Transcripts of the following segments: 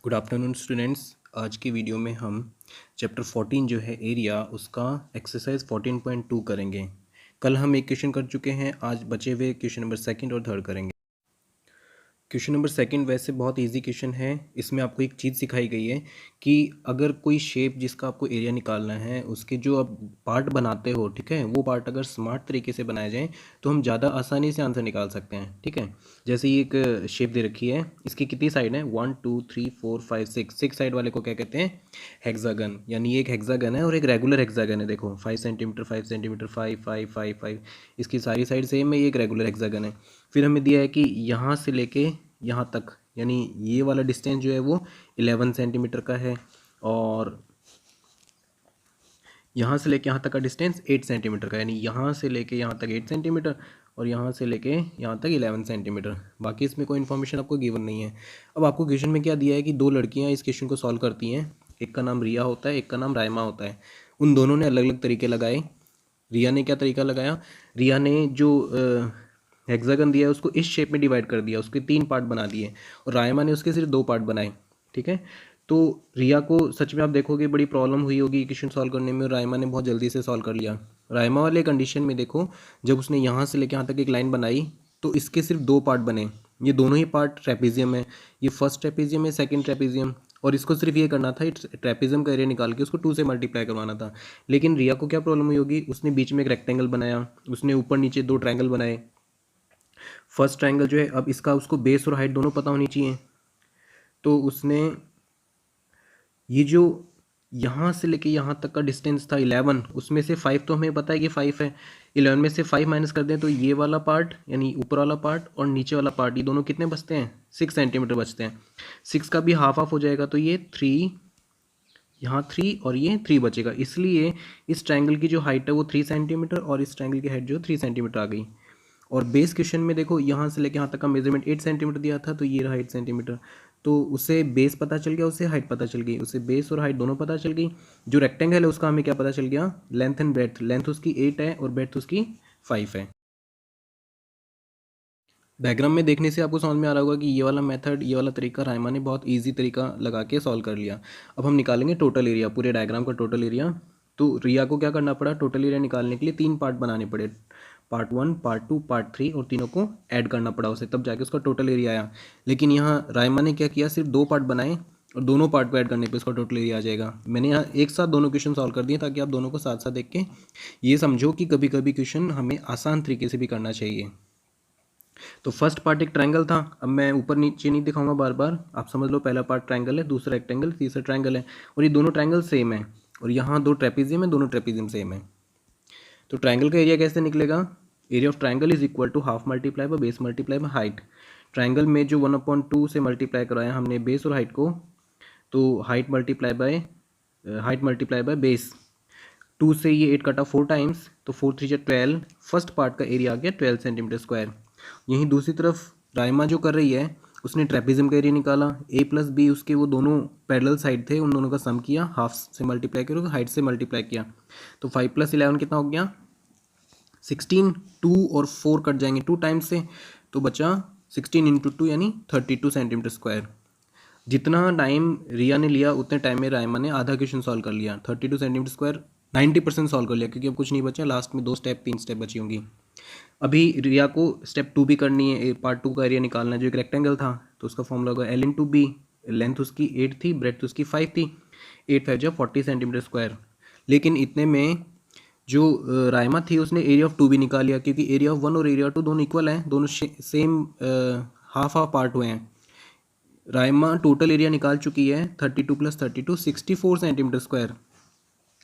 Good afternoon students. आज की video में हम चैप्टर 14 जो है एरिया उसका एक्सरसाइज 14.2 करेंगे। कल हम एक क्वेश्चन कर चुके हैं, आज बचे हुए क्वेश्चन नंबर सेकंड और थर्ड करेंगे। क्वेश्चन नंबर सेकंड वैसे बहुत इजी क्वेश्चन है। इसमें आपको एक चीज़ सिखाई गई है कि अगर कोई शेप जिसका आपको एरिया निकालना है उसके जो आप पार्ट बनाते हो, ठीक है, वो पार्ट अगर स्मार्ट तरीके से बनाए जाएं तो हम ज़्यादा आसानी से आंसर निकाल सकते हैं। ठीक है, जैसे ये एक शेप दे रखी है, इसकी कितनी साइड है? 1 2 3 4 5 6 साइड वाले को क्या कहते हैं? हेक्सागन। यानी ये एक हेक्सागन है और एक रेगुलर हेक्सागन है। देखो 5 सेंटीमीटर 5 सेंटीमीटर 5 5 5 5, इसकी सारी साइड सेम है। ये एक रेगुलर हेक्सागन है। फिर हमें दिया है कि यहाँ से लेके यहाँ तक, यानी ये वाला डिस्टेंस जो है वो 11 सेंटीमीटर का है, और यहाँ से लेके यहाँ तक का डिस्टेंस 8 सेंटीमीटर का, यानी यहाँ से लेके यहाँ तक 8 सेंटीमीटर और यहाँ से लेके यहाँ तक 11 सेंटीमीटर। बाकी इसमें कोई इन्फॉर्मेशन आपको गिवन नहीं है। अब आपको क्वेश्चन में क्या दिया है कि दो लड़कियाँ इस क्वेश्चन को सॉल्व करती हैं। एक का नाम रिया होता है, एक का नाम रायमा होता है। उन दोनों ने अलग अलग तरीके लगाए। रिया ने क्या तरीका लगाया? रिया ने जो हेक्सागन दिया है उसको इस शेप में डिवाइड कर दिया, उसके 3 पार्ट बना दिए, और रायमा ने उसके सिर्फ 2 पार्ट बनाए। ठीक है, तो रिया को सच में आप देखोगे बड़ी प्रॉब्लम हुई होगी क्वेश्चन सॉल्व करने में, और रायमा ने बहुत जल्दी से सॉल्व कर लिया। रायमा वाले कंडीशन में देखो, जब उसने यहाँ से लेकर यहाँ तक एक लाइन बनाई तो इसके सिर्फ 2 पार्ट बने। ये दोनों ही पार्ट ट्रेपेजियम है, ये फर्स्ट ट्रेपेजियम है, सेकंड ट्रेपेजियम, और इसको सिर्फ ये करना था, ट्रेपेजियम का एरिया निकाल के उसको 2 से मल्टीप्लाई करवाना था। लेकिन रिया को क्या प्रॉब्लम हुई होगी? उसने बीच में एक रेक्टेंगल बनाया, उसने ऊपर नीचे 2 ट्रायंगल बनाए। फर्स्ट ट्रायंगल जो है, अब इसका उसको बेस और हाइट दोनों पता होनी चाहिए, तो उसने ये जो यहाँ से लेके यहाँ तक का डिस्टेंस था 11, उसमें से 5 तो हमें पता है कि 5 है। 11 में से 5 माइनस कर दें तो ये वाला पार्ट यानी ऊपर वाला पार्ट और नीचे वाला पार्ट, ये दोनों कितने बचते हैं? 6 सेंटीमीटर बचते हैं। 6 का भी हाफ हाफ हो जाएगा, तो ये 3, यहाँ 3 और ये 3 बचेगा। इसलिए इस ट्रायंगल की जो हाइट है वो 3 सेंटीमीटर और इस ट्रायंगल की हाइट जो 3 सेंटीमीटर आ गई। और बेस क्वेश्चन में देखो, यहाँ से लेके यहाँ तक का मेजरमेंट 8 सेंटीमीटर दिया था, तो ये रहा 8 सेंटीमीटर। तो उसे बेस पता चल गया, उसे हाइट पता चल गई, उसे बेस और हाइट दोनों पता चल गई। जो रेक्टेंगल है उसका हमें क्या पता चल गया? Length and breadth. लेंथ उसकी 8 है और ब्रेड्थ उसकी 5 है। डायग्राम में देखने से आपको समझ में आ रहा होगा कि ये वाला मेथड, ये वाला तरीका रायमा ने बहुत इजी तरीका लगा के सॉल्व कर लिया। अब हम निकालेंगे टोटल एरिया, पूरे डायग्राम का टोटल एरिया। तो रिया को क्या करना पड़ा? टोटल एरिया निकालने के लिए 3 पार्ट बनाने पड़े, पार्ट 1, पार्ट 2, पार्ट 3, और तीनों को ऐड करना पड़ा उसे, तब जाके उसका टोटल एरिया आया। लेकिन यहाँ रायमा ने क्या किया? सिर्फ 2 पार्ट बनाए और दोनों पार्ट को ऐड करने पे उसका टोटल एरिया आ जाएगा। मैंने यहाँ एक साथ दोनों क्वेश्चन सॉल्व कर दिए ताकि आप दोनों को साथ साथ देख के ये समझो कि कभी कभी क्वेश्चन हमें आसान तरीके से भी करना चाहिए। तो फर्स्ट पार्ट एक ट्रायंगल था। अब मैं ऊपर नीचे नहीं दिखाऊंगा बार बार, आप समझ लो पहला पार्ट ट्रायंगल है, दूसरा रेक्टेंगल, तीसरा ट्रायंगल है, और ये दोनों ट्रायंगल सेम है, और यहाँ 2 ट्रेपेजियम है, दोनों ट्रेपेजियम सेम है। तो ट्रायंगल का एरिया कैसे निकलेगा? Area of triangle is equal to half multiply by base multiply by height. Triangle में जो 1/2 से मल्टीप्लाई कराया हमने बेस और हाइट को, तो हाइट मल्टीप्लाई बाय बेस। 2 से ये 8 कटा 4 टाइम्स, तो 4 3 12। फर्स्ट पार्ट का एरिया आ गया 12 सेंटीमीटर स्क्वायर। यहीं दूसरी तरफ रायमा जो कर रही है, उसने ट्रेपेजियम का एरिया निकाला। ए प्लस बी उसके वो दोनों पैरेलल साइड थे, उन दोनों का सम किया, हाफ से मल्टीप्लाई करो, हाइट से मल्टीप्लाई किया, तो 5 + 11 कितना हो गया? 16। 2 और 4 कट जाएंगे 2 टाइम्स से, तो बचा 16 × 2 यानी 32 सेंटीमीटर स्क्वायर। जितना टाइम रिया ने लिया उतने टाइम में रायमा ने आधा क्वेश्चन सॉल्व कर लिया। 32 सेंटीमीटर स्क्वायर 90% सॉल्व कर लिया, क्योंकि अब कुछ नहीं बचा, लास्ट में 2 स्टेप 3 स्टेप बची होंगी। अभी रिया को स्टेप 2 भी करनी है, पार्ट 2 का एरिया निकालना है, जो एक रेक्टेंगल था, तो उसका फॉर्मूला होगा L × B। लेंथ उसकी 8 थी, ब्रेड्थ उसकी 5 थी, 8 5 जो 40 सेंटीमीटर स्क्वायर। लेकिन इतने में जो रायमा थी उसने एरिया ऑफ 2 भी निकाल लिया, क्योंकि एरिया ऑफ 1 और एरिया ऑफ 2 दोनों इक्वल हैं, दोनों सेम हाफ हाफ पार्ट हुए हैं। रायमा टोटल एरिया निकाल चुकी है 32 + 32 64 सेंटीमीटर स्क्वायर।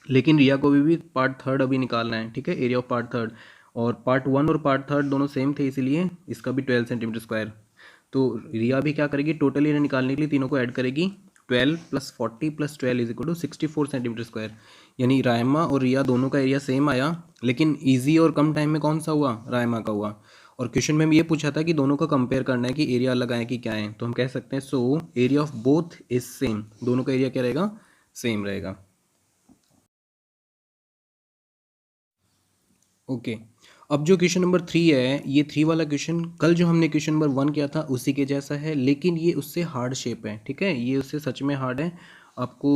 लेकिन रिया को भी पार्ट थर्ड अभी निकालना है, ठीक है, एरिया ऑफ पार्ट थर्ड। और पार्ट 1 और पार्ट थर्ड दोनों सेम थे, इसीलिए इसका भी 12 सेंटीमीटर स्क्वायर। तो रिया भी क्या करेगी? टोटल एरिया निकालने के लिए तीनों को ऐड करेगी। 12 + 40 + 12 = 64 सेंटीमीटर स्क्वायर। यानी रायमा और रिया दोनों का एरिया सेम आया, लेकिन ईजी और कम टाइम में कौन सा हुआ? रायमा का हुआ। और क्वेश्चन में ये पूछा था कि दोनों का कंपेयर करना है कि एरिया अलग आए कि क्या है, तो हम कह सकते हैं so area of both is same. दोनों का एरिया क्या रहेगा? सेम रहेगा। ओके, अब जो क्वेश्चन नंबर 3 है, ये 3 वाला क्वेश्चन कल जो हमने क्वेश्चन नंबर 1 किया था उसी के जैसा है, लेकिन ये उससे हार्ड शेप है, ठीक है, ये उससे सच में हार्ड है। आपको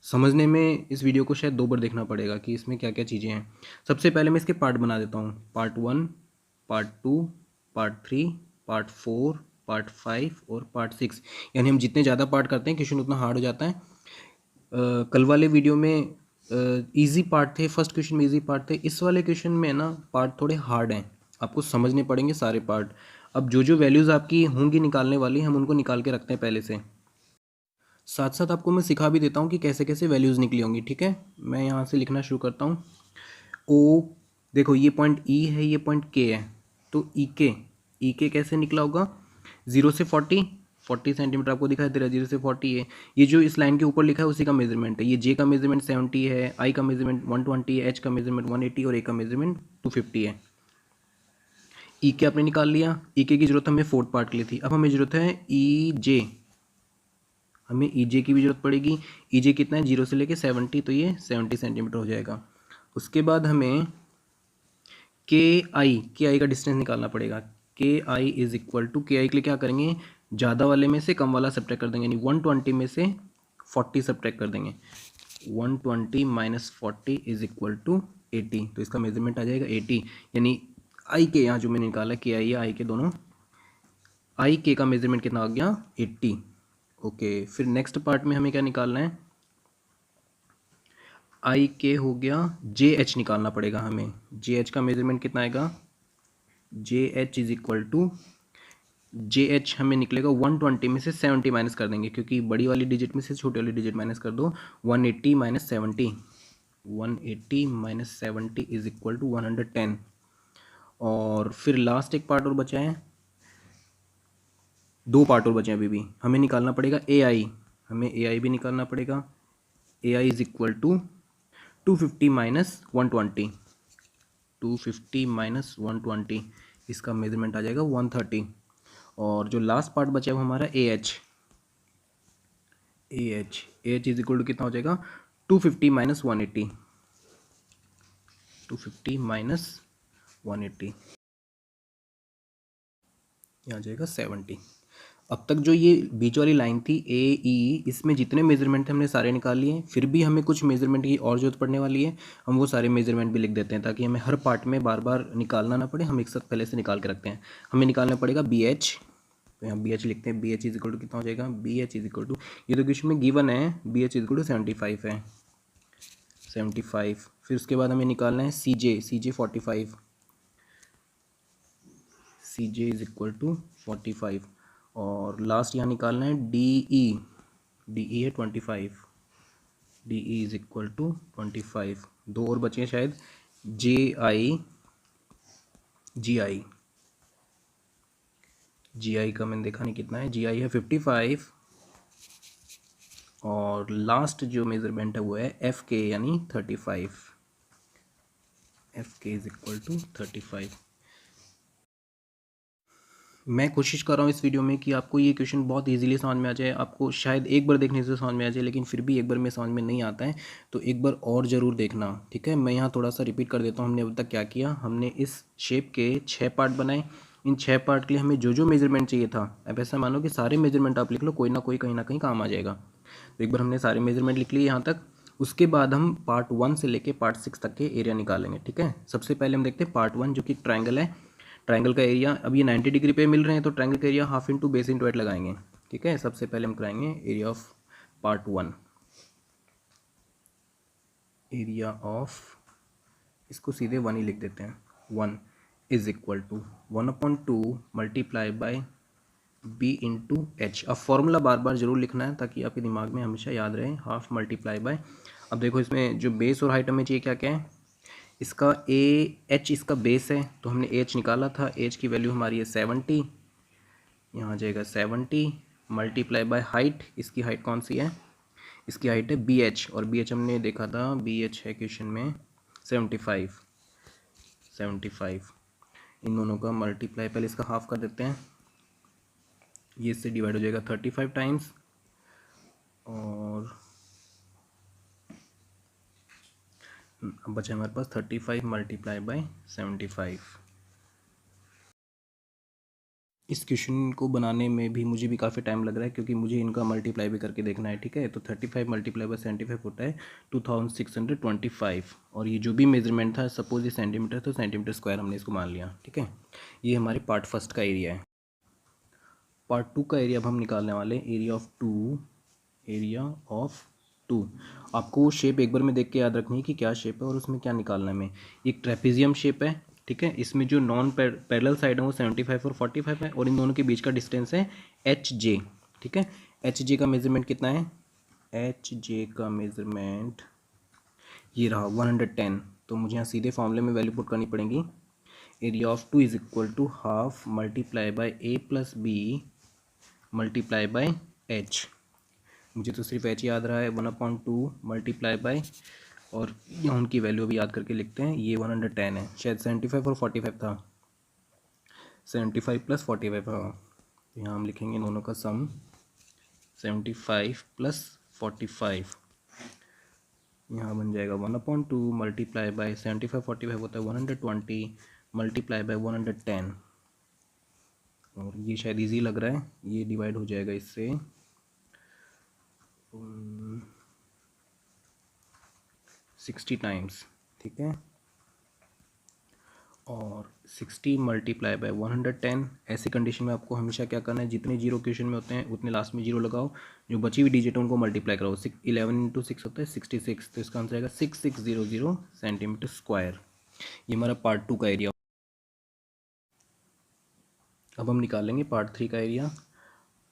समझने में इस वीडियो को शायद 2 बार देखना पड़ेगा कि इसमें क्या क्या चीज़ें हैं। सबसे पहले मैं इसके पार्ट बना देता हूँ, part 1, part 2, part 3, part 4, part 5 और पार्ट 6। यानी हम जितने ज़्यादा पार्ट करते हैं क्वेश्चन उतना हार्ड हो जाता है। कल वाले वीडियो में इजी पार्ट थे, फर्स्ट क्वेश्चन में इजी पार्ट थे, इस वाले क्वेश्चन में ना पार्ट थोड़े हार्ड हैं, आपको समझने पड़ेंगे सारे पार्ट। अब जो जो वैल्यूज़ आपकी होंगी निकालने वाली, हम उनको निकाल के रखते हैं पहले से। साथ साथ आपको मैं सिखा भी देता हूँ कि कैसे कैसे वैल्यूज़ निकली होंगी, ठीक है। मैं यहाँ से लिखना शुरू करता हूँ। ओ, देखो ये पॉइंट ई है, ये पॉइंट के है, तो ई के कैसे निकला होगा, 0 से 40 सेंटीमीटर आपको दिखाई दे रहा है, 0 से 40 है। ये जो इस लाइन के ऊपर लिखा है उसी का मेजरमेंट है। ये जे का मेजरमेंट 70 है, आई का मेजरमेंट 120 है, एच का मेजरमेंट 180 और ए का मेजरमेंट 250 है। ई के आपने निकाल लिया। ई के की जरूरत हमें फोर्थ पार्ट के लिए थी, अब हमें जरूरत है ई जे, हमें ई जे की भी जरूरत पड़ेगी। ई जे कितना है, 0 से लेके 70, तो ये 70 सेंटीमीटर हो जाएगा। उसके बाद हमें के आई का डिस्टेंस निकालना पड़ेगा। के आई इज इक्वल टू, के आई के लिए क्या करेंगे, ज़्यादा वाले में से कम वाला सब्ट्रैक्ट कर देंगे, यानी 120 में से 40 सब्ट्रैक्ट कर देंगे। 120 माइनस 40 इज इक्वल टू 80, तो इसका मेजरमेंट आ जाएगा 80। यानी आई के यहाँ जो मैंने निकाला, के आई या आई के दोनों, आई के का मेजरमेंट कितना आ गया, 80। ओके, फिर नेक्स्ट पार्ट में हमें क्या निकालना है, आई के हो गया, जे एच निकालना पड़ेगा हमें। जे एच का मेजरमेंट कितना आएगा, J H is equal to, J H हमें निकलेगा 120 में से 70 माइनस कर देंगे, क्योंकि बड़ी वाली डिजिट में से छोटी वाली डिजिट माइनस कर दो। 180 minus 70, 180 minus 70 is equal to 110। और फिर लास्ट एक पार्ट और बचा है, 2 पार्ट और बचे हैं अभी भी, हमें निकालना पड़ेगा ए आई, हमें ए आई भी निकालना पड़ेगा। A I is equal to 250 minus 120, 250 minus 120, इसका मेजरमेंट आ जाएगा 130। और जो लास्ट पार्ट बचा है वो हमारा A H, A H is equal to कितना हो जाएगा, 250 माइनस 180, 250 माइनस 180, यहाँ आ जाएगा 70। अब तक जो ये बीच वाली लाइन थी ए ई, इसमें जितने मेजरमेंट थे हमने सारे निकाल लिए। फिर भी हमें कुछ मेजरमेंट की और जरूरत पड़ने वाली है, हम वो सारे मेजरमेंट भी लिख देते हैं ताकि हमें हर पार्ट में बार बार निकालना ना पड़े, हम एक साथ पहले से निकाल के रखते हैं। हमें निकालना पड़ेगा बी एच, तो यहाँ बी एच लिखते हैं। B H is equal to कितना हो जाएगा, B H is equal to, ये तो क्वेश्चन में गिवन है, B H is equal to 75 है, 75। फिर उसके बाद हमें निकालना है C J, C J 45, C J is equal to 45। और लास्ट यहाँ निकालना है डी ई, डी ई है 25, D E is equal to 25। 2 और बचे हैं शायद, जे आई, जी आई, जी आई का मैंने देखा नहीं कितना है, जी आई है 55। और लास्ट जो मेजरमेंट है वो है एफ के, यानी 35, एफ के इज इक्वल टू 35। मैं कोशिश कर रहा हूँ इस वीडियो में कि आपको ये क्वेश्चन बहुत इजीली समझ में आ जाए। आपको शायद एक बार देखने से समझ में आ जाए, लेकिन फिर भी एक बार में समझ में नहीं आता है तो एक बार और ज़रूर देखना, ठीक है। मैं यहाँ थोड़ा सा रिपीट कर देता हूँ, हमने अब तक क्या किया। हमने इस शेप के 6 पार्ट बनाए। इन 6 पार्ट के लिए हमें जो जो मेजरमेंट चाहिए था, अब ऐसा मानो कि सारे मेजरमेंट आप लिख लो, कोई ना कोई कहीं ना कहीं काम आ जाएगा। तो एक बार हमने सारे मेजरमेंट लिख लिए यहाँ तक। उसके बाद हम पार्ट 1 से लेके पार्ट 6 तक के एरिया निकालेंगे, ठीक है। सबसे पहले हम देखते हैं पार्ट 1, जो कि ट्रायंगल है। ट्रायंगल का एरिया, अब ये 90 डिग्री पे मिल रहे हैं तो ट्रायंगल का area half into base into height लगाएंगे, ठीक है। सबसे पहले हम कराएंगे area of part 1, area of, इसको सीधे 1 ही लिख देते हैं। 1 is equal to 1/2 multiply by B into H. अब फॉर्मूला बार बार जरूर लिखना है ताकि आपके दिमाग में हमेशा याद रहे, हाफ मल्टीप्लाई बाय, अब देखो इसमें जो बेस और हाइट हमें चाहिए क्या क्या है, इसका ए एच इसका बेस है, तो हमने एच निकाला था, एच की वैल्यू हमारी है 70, यहाँ आ जाएगा 70 मल्टीप्लाई बाय हाइट, इसकी हाइट कौन सी है, इसकी हाइट है बी एच, और बी एच हमने देखा था, बी एच है क्वेश्चन में 75, 75। इन दोनों का मल्टीप्लाई, पहले इसका हाफ कर देते हैं, ये इससे डिवाइड हो जाएगा 35 टाइम्स, और अब बचा हमारे पास 35 मल्टीप्लाई बाय 75। इस क्वेश्चन को बनाने में भी मुझे भी काफ़ी टाइम लग रहा है, क्योंकि मुझे इनका मल्टीप्लाई भी करके देखना है। ठीक है, तो 35 मल्टीप्लाई बाय 75 होता है 2625। और ये जो भी मेजरमेंट था, सपोज ये सेंटीमीटर, तो सेंटीमीटर स्क्वायर हमने इसको मान लिया। ठीक है, ये हमारे पार्ट फर्स्ट का एरिया है। पार्ट टू का एरिया अब हम निकालने वाले हैं। Area of two. आपको वो शेप एक बार में देख के याद रखनी है कि क्या शेप है और उसमें क्या निकालना है हमें। एक ट्रेपेजियम शेप है। ठीक है, इसमें जो नॉन पैरेलल साइड है वो 75 और 45 है, और इन दोनों के बीच का डिस्टेंस है एच जे। ठीक है, एच जे का मेजरमेंट कितना है? एच जे का मेजरमेंट ये रहा 110। तो मुझे यहाँ सीधे फॉर्मूले में वैल्यू पुट करनी पड़ेगी। Area of two is equal to half multiply by A plus B multiply by H. मुझे तो सिर्फ एच याद रहा है, 1/2 मल्टीप्लाई बाय, और यहाँ उनकी वैल्यू भी याद करके लिखते हैं। ये 110 है, शायद 75 और 45 था, 75 प्लस 45। हाँ, तो यहाँ हम लिखेंगे दोनों का सम 75 प्लस 45। यहाँ बन जाएगा 1/2 मल्टीप्लाई बाय 75 45 होता है 120 मल्टीप्लाई बाय 110। और ये शायद इजी लग रहा है, ये डिवाइड हो जाएगा इससे 60 टाइम्स। ठीक है, और 60 मल्टीप्लाई बाय 110। ऐसी कंडीशन में आपको हमेशा क्या करना है, जितने जीरो क्वेश्चन में होते हैं उतने लास्ट में जीरो लगाओ, जो बची हुई डिजिट है उनको मल्टीप्लाई कराओ। 11 × 6 होता है 66, तो इसका आंसर आएगा 6600 सेंटीमीटर स्क्वायर। ये हमारा पार्ट टू का एरिया। अब हम निकालेंगे पार्ट थ्री का एरिया।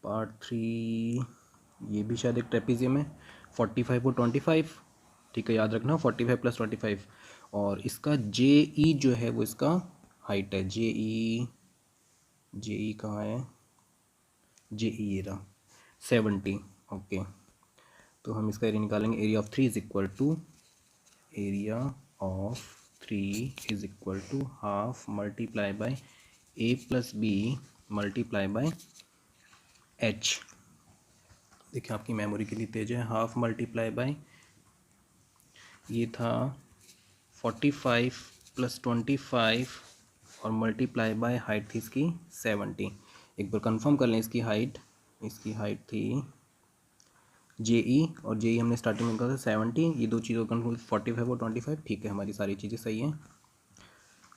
पार्ट थ्री, ये भी शायद एक ट्रेपेजियम है, 45 और 25। ठीक है, याद रखना 45 प्लस 25। और इसका जे ई जो है वो इसका हाइट है। जे ई कहाँ है? जे ई ये रहा 70। ओके, तो हम इसका एरिया निकालेंगे। Area of three is equal to half multiply by A plus B multiply by H. देखिए आपकी मेमोरी के लिए तेज है। हाफ मल्टीप्लाई बाय, ये था 45 प्लस 25, और मल्टीप्लाई बाय हाइट थी इसकी 70। एक बार कंफर्म कर लें इसकी हाइट थी जे ई, और जे ई हमने स्टार्टिंग में कहा था 70। ये दो चीज़ों का कंफर्म 45 और 25। ठीक है, हमारी सारी चीज़ें सही हैं।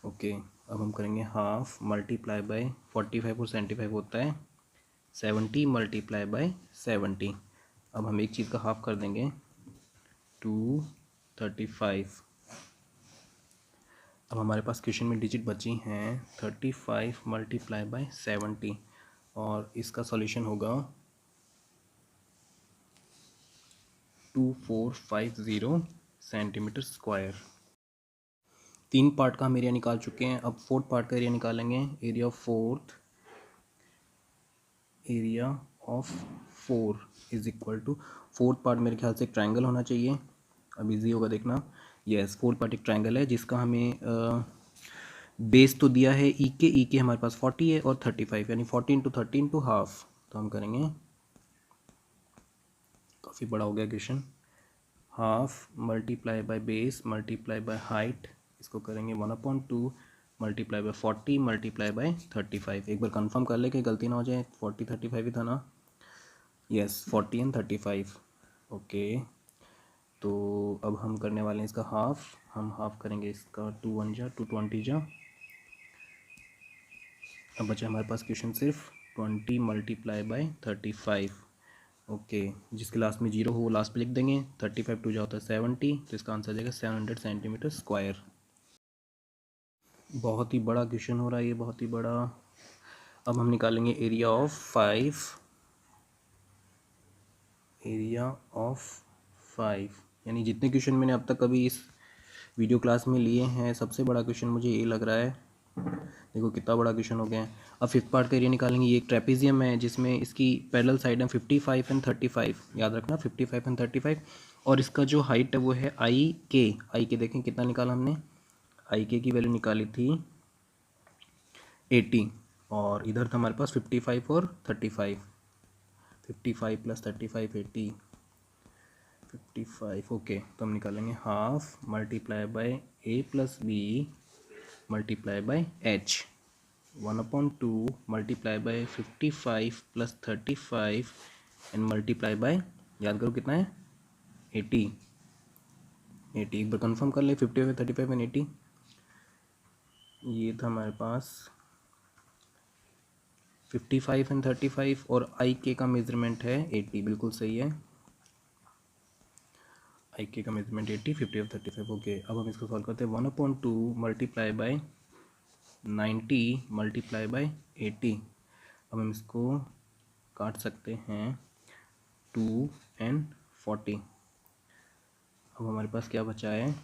ओके, अब हम करेंगे हाफ मल्टीप्लाई बाय 45 और 75 होता है 70 मल्टीप्लाई बाय 70। अब हम एक चीज़ का हाफ कर देंगे 235। अब हमारे पास क्वेश्चन में डिजिट बची हैं 35 मल्टीप्लाई बाय 70, और इसका सॉल्यूशन होगा 2450 सेंटीमीटर स्क्वायर। तीन पार्ट का हम एरिया निकाल चुके हैं, अब फोर्थ पार्ट का एरिया निकालेंगे। Area of four is equal to, fourth part मेरे ख्याल से एक ट्रायंगल होना चाहिए। अब इजी होगा देखना। यस, फोर्थ पार्ट एक ट्रायंगल है जिसका हमें बेस तो दिया है ई के हमारे पास 40 है और 35, यानी 14 × 13 टू हाफ। तो हम करेंगे, काफ़ी बड़ा हो गया question. Half multiply by base multiply by height, इसको करेंगे 1/2 मल्टीप्लाई बाय 40 मल्टीप्लाई बाय 35। एक बार कंफर्म कर ले कि गलती ना हो जाए, 40 35 ही था ना? Yes, 40 and 35। ओके, तो अब हम करने वाले हैं इसका हाफ। हम हाफ करेंगे इसका 2 1 जा 2 20 जा। अब बचा हमारे पास क्वेश्चन सिर्फ 20 मल्टीप्लाई बाय 35। ओके, जिसके लास्ट में जीरो हो वो लास्ट पे लिख देंगे। 35 2 जा होता है 70, तो इसका आंसर आ जाएगा 700 सेंटीमीटर स्क्वायर। बहुत ही बड़ा क्वेश्चन हो रहा है ये, बहुत ही बड़ा। अब हम निकालेंगे एरिया ऑफ 5, यानी जितने क्वेश्चन मैंने अब तक अभी इस वीडियो क्लास में लिए हैं, सबसे बड़ा क्वेश्चन मुझे ये लग रहा है। देखो कितना बड़ा क्वेश्चन हो गया है। अब फिफ्थ पार्ट का एरिया निकालेंगे। ये एक ट्रेपेजियम है जिसमें इसकी पैरेलल साइड है 55 एंड 35, याद रखना 55 एंड 35। और इसका जो हाइट है वो है आई के देखें कितना निकाला हमने। आई के की वैल्यू निकाली थी 80, और इधर था हमारे पास 55 और 35। 55 प्लस 35 80, 55 ओके। तो हम निकालेंगे half multiply by A plus B multiply by H 1/2 multiply by 55 plus 35 and multiply by, याद करो कितना है, 80। एक बार कंफर्म कर ले, 55 35 एंड 80। ये था हमारे पास 55 एंड 35 और आई के का मेजरमेंट है 80, बिल्कुल सही है। आई के का मेजरमेंट 80, 50 और 35 ओके। अब हम इसको सॉल्व करते हैं। 1/2 मल्टीप्लाई बाय 90 मल्टीप्लाई बाय 80। अब हम इसको काट सकते हैं 2 एंड 40। अब हमारे पास क्या बचा है,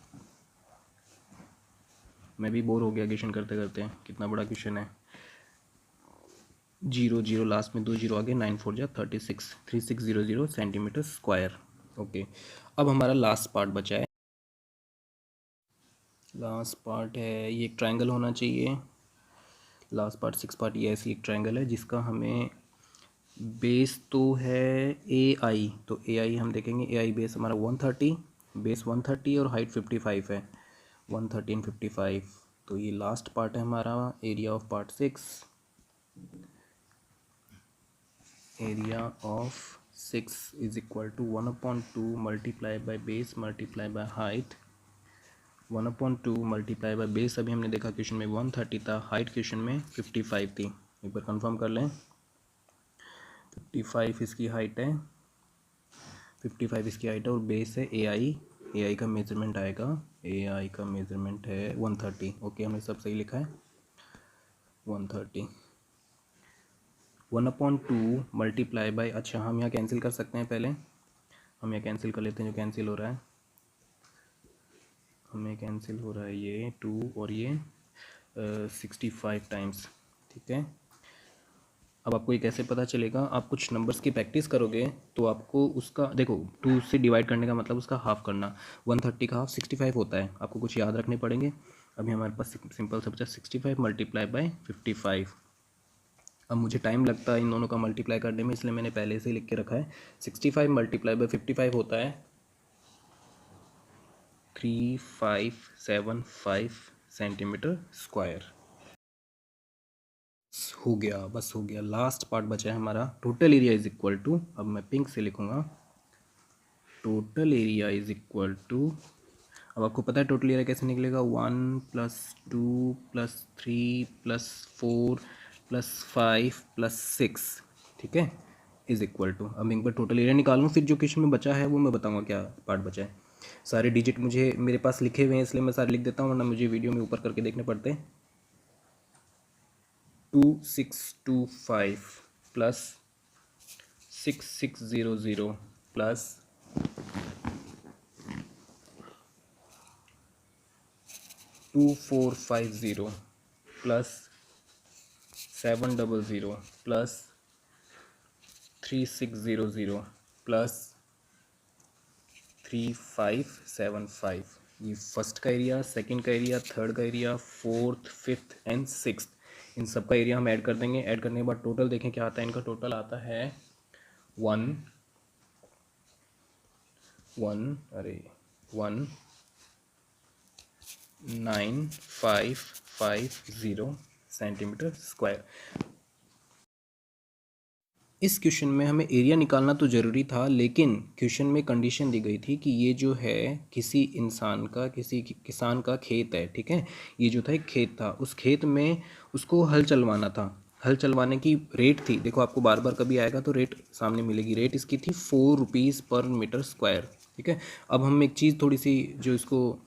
मैं भी बोर हो गया क्वेश्चन करते करते, कितना बड़ा क्वेश्चन है। 0 लास्ट में 2 जीरो आगे, 9 4 जा 36, 3600 सेंटीमीटर स्क्वायर ओके। अब हमारा लास्ट पार्ट बचा है, लास्ट पार्ट है ये एक ट्रायंगल होना चाहिए। लास्ट पार्ट 6 पार्ट ये ऐसी एक ट्रायंगल है जिसका हमें बेस तो है ए आई, तो ए आई हम देखेंगे, ए आई बेस हमारा 130, बेस 130 और हाइट 55 है, 130 एंड 55। तो ये लास्ट पार्ट है हमारा, area of part 6, area of 6 is equal to 1/2 multiply by base multiply by height. 1/2 multiply by base अभी हमने देखा क्वेश्चन में 130 था, हाइट क्वेश्चन में 55 थी। एक बार कंफर्म कर लें, 55 इसकी हाइट है, 55 इसकी हाइट है और बेस है ए आई। ए आई का मेजरमेंट आएगा, ए आई का मेजरमेंट है 130 ओके। हमने सब सही लिखा है 130। 1/2 मल्टीप्लाई बाय, अच्छा हम यहाँ कैंसिल कर सकते हैं, पहले हम यहाँ कैंसिल कर लेते हैं, जो कैंसिल हो रहा है हमें कैंसिल हो रहा है ये 2 और ये 65 टाइम्स, ठीक है। अब आपको ये कैसे पता चलेगा, आप कुछ नंबर्स की प्रैक्टिस करोगे तो आपको उसका, देखो 2 से डिवाइड करने का मतलब उसका हाफ करना, 130 का हाफ 65 होता है, आपको कुछ याद रखने पड़ेंगे। अभी हमारे पास सिंपल सा बचा 65 मल्टीप्लाई बाय 55। अब मुझे टाइम लगता है इन दोनों का मल्टीप्लाई करने में, इसलिए मैंने पहले से लिख के रखा है। 65 मल्टीप्लाई बाय 55 होता है 3575 सेंटीमीटर स्क्वायर। हो गया, बस हो गया, लास्ट पार्ट बचा है हमारा। Total area is equal to, अब मैं पिंक से लिखूंगा, total area is equal to, अब आपको पता है टोटल एरिया कैसे निकलेगा, 1 + 2 + 3 + 4 + 5 + 6, ठीक है, इज इक्वल टू। अब एक बार टोटल एरिया निकालूँ, फिर जो क्वेश्चन में बचा है वो मैं बताऊंगा क्या पार्ट बचा है। सारे डिजिट मुझे मेरे पास लिखे हुए हैं इसलिए मैं सारे लिख देता हूँ, वरना मुझे वीडियो में ऊपर करके देखने पड़ते हैं। 2625 plus 6600 plus 2450 plus 700 plus 3600 plus 3575। ये फर्स्ट का एरिया, सेकंड का एरिया, थर्ड का area, fourth, fifth and sixth, इन सब का एरिया हम ऐड कर देंगे। ऐड करने के बाद टोटल देखें क्या आता है, इनका टोटल आता है 1,9550 सेंटीमीटर स्क्वायर। इस क्वेश्चन में हमें एरिया निकालना तो ज़रूरी था, लेकिन क्वेश्चन में कंडीशन दी गई थी कि ये जो है किसी इंसान का, किसी किसान का खेत है, ठीक है। ये जो था एक खेत था, उस खेत में उसको हल चलवाना था। हल चलवाने की रेट थी, देखो आपको बार बार कभी आएगा तो रेट सामने मिलेगी, रेट इसकी थी 4 रुपीज़ पर मीटर स्क्वायर, ठीक है। अब हम एक चीज़ थोड़ी सी जो इसको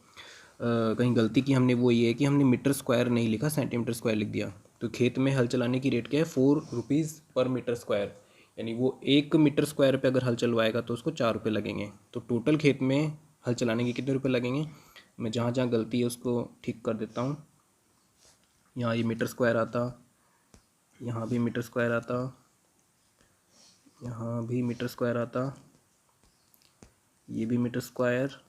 कहीं गलती की हमने, वो ये है कि हमने मीटर स्क्वायर नहीं लिखा, सेंटीमीटर स्क्वायर लिख दिया। तो खेत में हल चलाने की रेट क्या है, 4 रुपीज़ पर मीटर स्क्वायर, यानी वो 1 मीटर स्क्वायर पे अगर हल चलवाएगा तो उसको 4 रुपये लगेंगे। तो टोटल खेत में हल चलाने के कितने रुपये लगेंगे, मैं जहाँ जहाँ गलती है उसको ठीक कर देता हूँ। यहाँ ये मीटर स्क्वायर आता, यहाँ भी मीटर स्क्वायर आता, यहाँ भी मीटर स्क्वायर आता, ये भी मीटर स्क्वायर,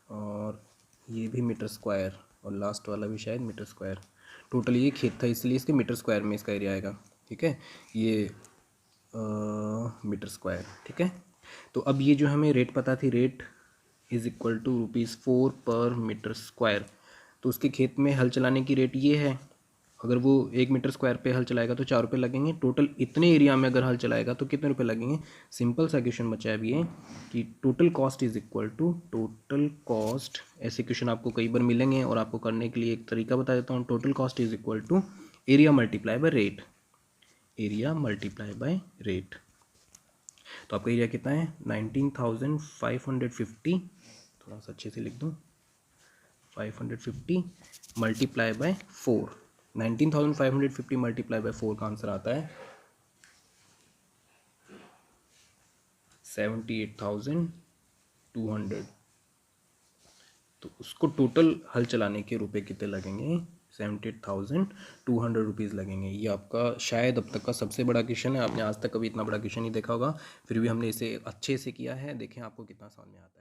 और ये भी मीटर स्क्वायर, और लास्ट वाला भी शायद मीटर स्क्वायर। टोटल ये खेत था इसलिए इसके मीटर स्क्वायर में इसका एरिया आएगा, ठीक है। ये मीटर स्क्वायर, ठीक है। तो अब ये जो हमें रेट पता थी, रेट इज़ इक्वल टू ₹4 पर मीटर स्क्वायर, तो उसके खेत में हल चलाने की रेट ये है। अगर वो 1 मीटर स्क्वायर पे हल चलाएगा तो 4 रुपये लगेंगे। टोटल इतने एरिया में अगर हल चलाएगा तो कितने रुपए लगेंगे। सिंपल सा क्वेश्चन बचा है अभी ये कि total cost is equal to total cost. ऐसे क्वेश्चन आपको कई बार मिलेंगे और आपको करने के लिए एक तरीका बता देता हूँ। Total cost is equal to area multiply by rate, area multiply by rate. तो आपका एरिया कितना है 19,550, थोड़ा सा अच्छे से लिख दूँ, 550 मल्टीप्लाई बाय 4। 19,550 मल्टीप्लाई बाय 4 का आंसर आता है 78,200। तो उसको टोटल हल चलाने के रुपए कितने लगेंगे, 78,200 रुपीज़ लगेंगे। ये आपका शायद अब तक का सबसे बड़ा क्वेश्चन है। आपने आज तक कभी इतना बड़ा क्वेश्चन नहीं देखा होगा, फिर भी हमने इसे अच्छे से किया है। देखें आपको कितना समझ में आता है।